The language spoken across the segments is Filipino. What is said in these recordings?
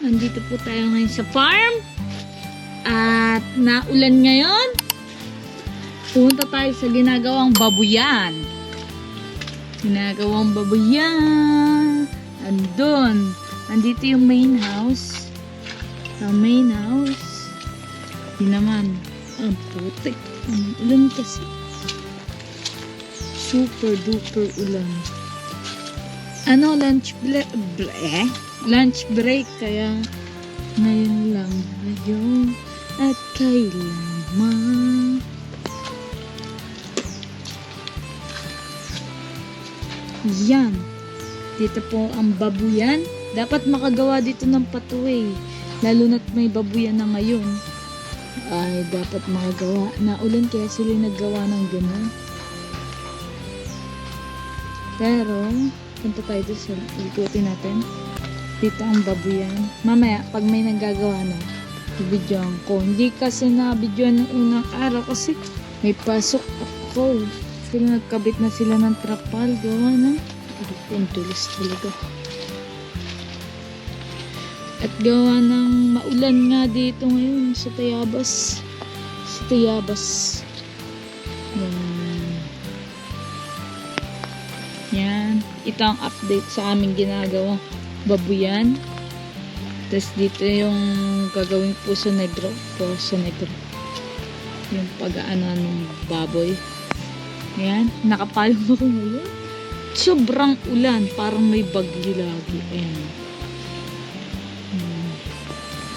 Nandito po tayo ngayon sa farm. At naulan ngayon. Pumunta tayo sa ginagawang babuyan. Ginagawang babuyan. Andun. Andito yung main house. Sa main house. Di naman. Ang putik. Ang ulan kasi. Super duper ulan. Ano, lunch break, kaya ngayon lang ngayon at kailanman. Yan. Dito po ang babuyan. Dapat makagawa dito ng patuway. Lalo na't may babuyan na ngayon. Ay, dapat makagawa. Naulan kaya sila naggawa ng ganun. Pero, punta tayo doon sa ikutin natin. Dito ang babuyan. Mamaya, pag may nagagawa na, i-videoan ko. Hindi kasi na-videoan ng unang araw kasi may pasok ako. Sila nagkabit na sila ng trapal. Gawa na. Ang tulis talaga. At gawa ng maulan nga dito ngayon sa Tayabas. Sa Tayabas. Yan. Ito ang update sa aming ginagawa. Babuyan. Tapos dito yung gagawin Puso Negro. Puso Negro. Yung pag-aano ng baboy. Yan. Nakapalong ako ngayon. Sobrang ulan. Parang may bagyo lagi. Ayan.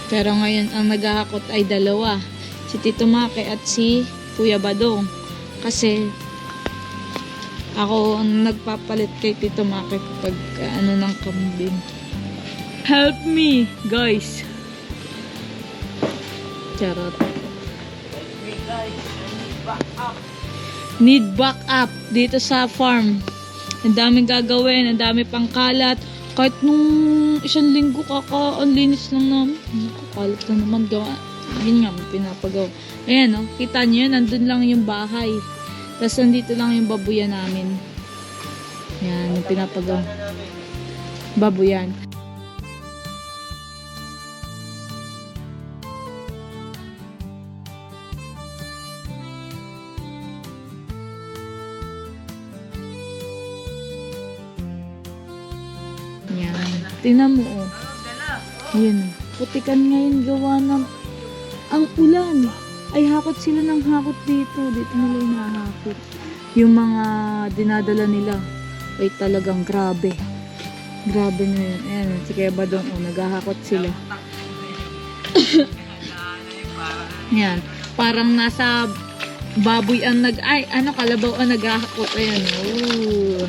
Pero ngayon ang naghahakot ay dalawa. Si Tito Maki at si Kuya Badong. Kasi ako ang nagpapalit kay Tito Maki pag ano ng kambing. Help me, guys. Charot. Need backup dito sa farm. Ang daming gagawin, ang dami pang kalat. Kahit nung isang linggo ang linis lang namin. Kalat lang naman gawa. Yun nga, pinapagawa. Ayan, no? Kita nyo yun, nandun lang yung bahay. Tapos nandito lang yung babuyan namin. Yan, yung pinapagawa. Babuyan. Yan. Tingnan mo, oh. Yan. Putikan ngayon gawa ng ang ulan. Ay, hakot sila ng hakot dito. Dito nila yung nahakot. Yung mga dinadala nila ay talagang grabe. Grabe na yun. Ayan, si Kuya Badong, oh, naghahakot sila. Yan. Parang nasa baboy ang kalabaw ang naghahakot. Ayan, oh.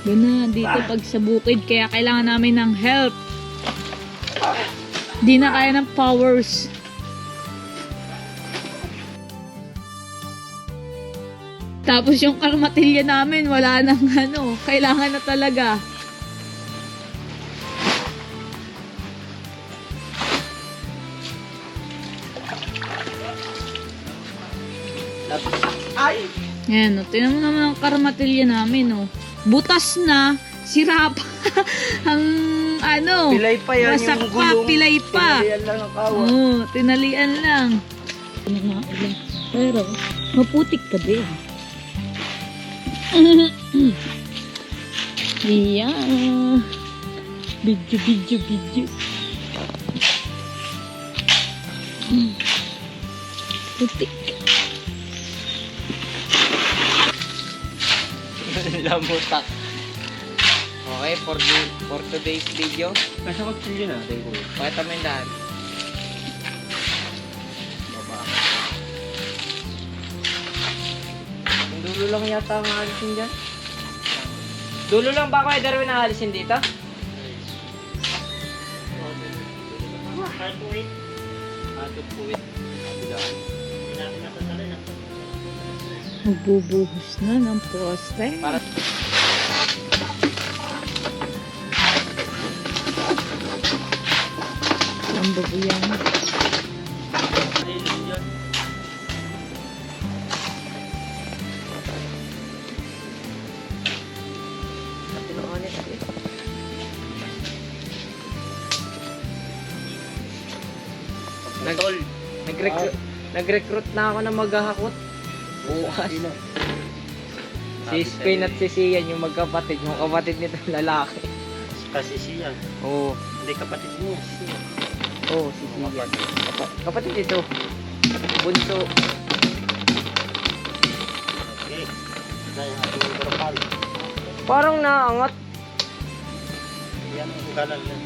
Doon na, dito pag sa bukid. Kaya kailangan namin ng help. Di na kaya ng powers. Tapos yung armatilya namin, wala nang kailangan na talaga. Ay! Ayan, tingnan mo naman ang karmatilya namin, butas na, sira pa. Ang Pilay pa yan wasak yung pa, gulong. pilay pa. Tinalian lang ang kawa. Tinalian lang. Pero, maputik pa din. Iyan. Video. Putik. Lamutak. Okay, for today's video. Nasa kutsilyo na, tayo ko. Pakita mo yung daan. Baba. Yung dulo lang yata ang alisin dyan. Dulo lang ba ako ay Darwin ang alisin dito? Hardpoint. Magbubuhos na ng poste. Para Ang babuyan. Nag-recruit na ako na maghahakot. Bukas. Si Spain at si Sian, yung magkapatid. Yung kapatid nito lalaki. Kasi siya. Oo. Hindi kapatid mo. Siya. Oo, si Sian. Kapatid ito. Bunso. Okay. Dahil ating grupal. Parang naangat. Yan ang galang yan.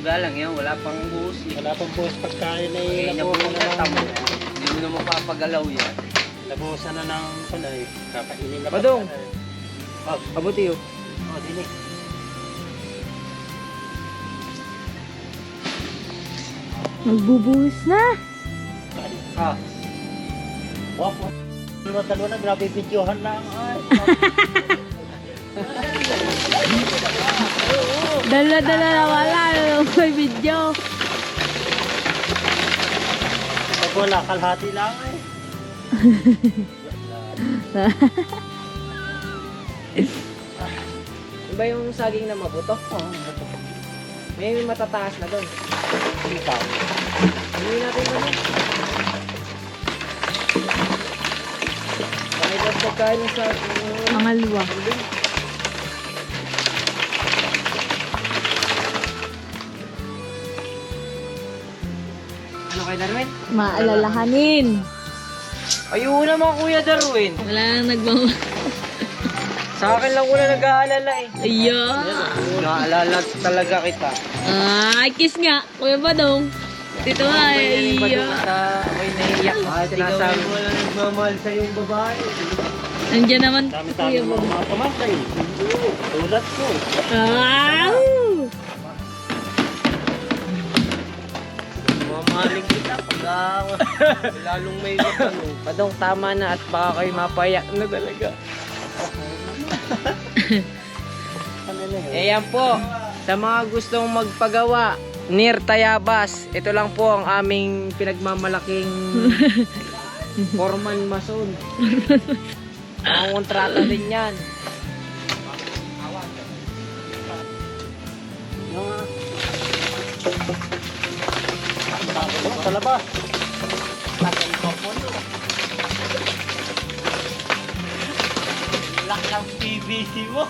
Galang yan, wala pang buhos eh. Wala pang buhos pagkain ay Kaya labusan na tamo. ng... Hindi mo na mapapagalaw yan. Labusan na ng panay. Kakainin na Badong. panay. Oh, Abuti yun. oh, dinig. Magbubuhos na. Ah. Wap. Dalawa na, grabe videohan lang. Ay, Dala-dala na wala. May video. pag wala, kalhati lang eh. Iba yung saging na mabuto? Oo, ito. May matataas na doon. Ikaw. Hindi natin doon. Kahit ang pagkain sa... Pangalwa. Ano kay Darwin? Maalalahanin. Ayun naman Kuya Darwin. Wala nang nagbawa. Sa akin lang wala nag-aalala eh. Ayan. Naalala talaga kita. Kiss nga. Kuya Badong. Dito nga Ay, Iya. ako'y naiiyak na sinasabi. Wala nagmamahal sa yung babae. Nandiyan naman Dami-dami Kuya mo Badong. mga pamantay. Tulad ko. Ah! Mamahaling kita pag lalong may tanong. Padong tama na at baka kayo mapayak na talaga. Ano na yun? Eh yan po, sa mga gustong magpagawa, near Tayabas, ito lang po ang aming pinagmamalaking foreman mason. Ang kontrata din yan. Sa labas. Laki ang PVC mo.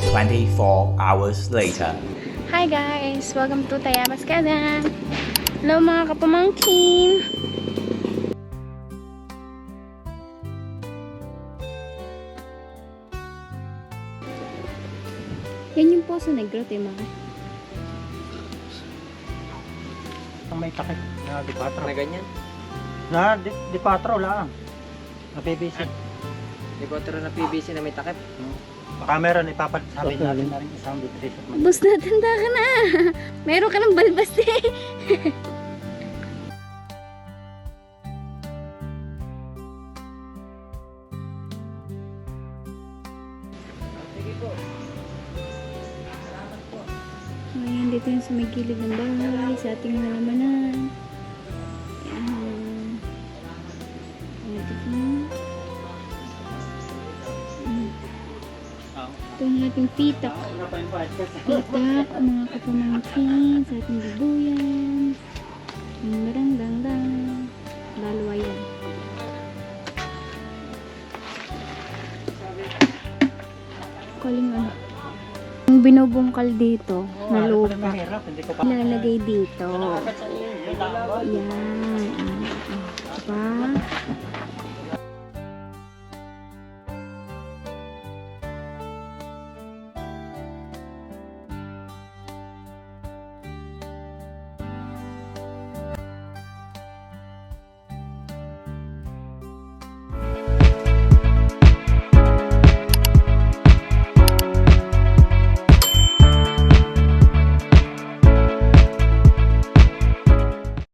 24 hours later. Hi guys! Welcome to Tayabas Kada! Hello mga kapamangkin! Yan yung Poso Negro, mga. Ang may takip na di patro. Na ganyan. Na di patro lang. Na PVC. Di ba ito na PVC na may takip? Baka meron ipapalit sabi natin na rin isang bitris at mag- Bus na, tanda ka na! Meron ka ng balbas eh! Ayan, dito yung sa may gilid ng bahay, sa ating halamanan. Ayan. Ayan, dito na. Ito ang ating pitak. Pitak, mga kapamangkin, sa ating bubuyan. Dang-dang-dang. Dalawa yan. Kaling ano. Ang binubungkal dito na lupa. Mahirap, hindi ko pa. Ilalagay dito. Nakakit sa iyo, yun lang ba? Yan.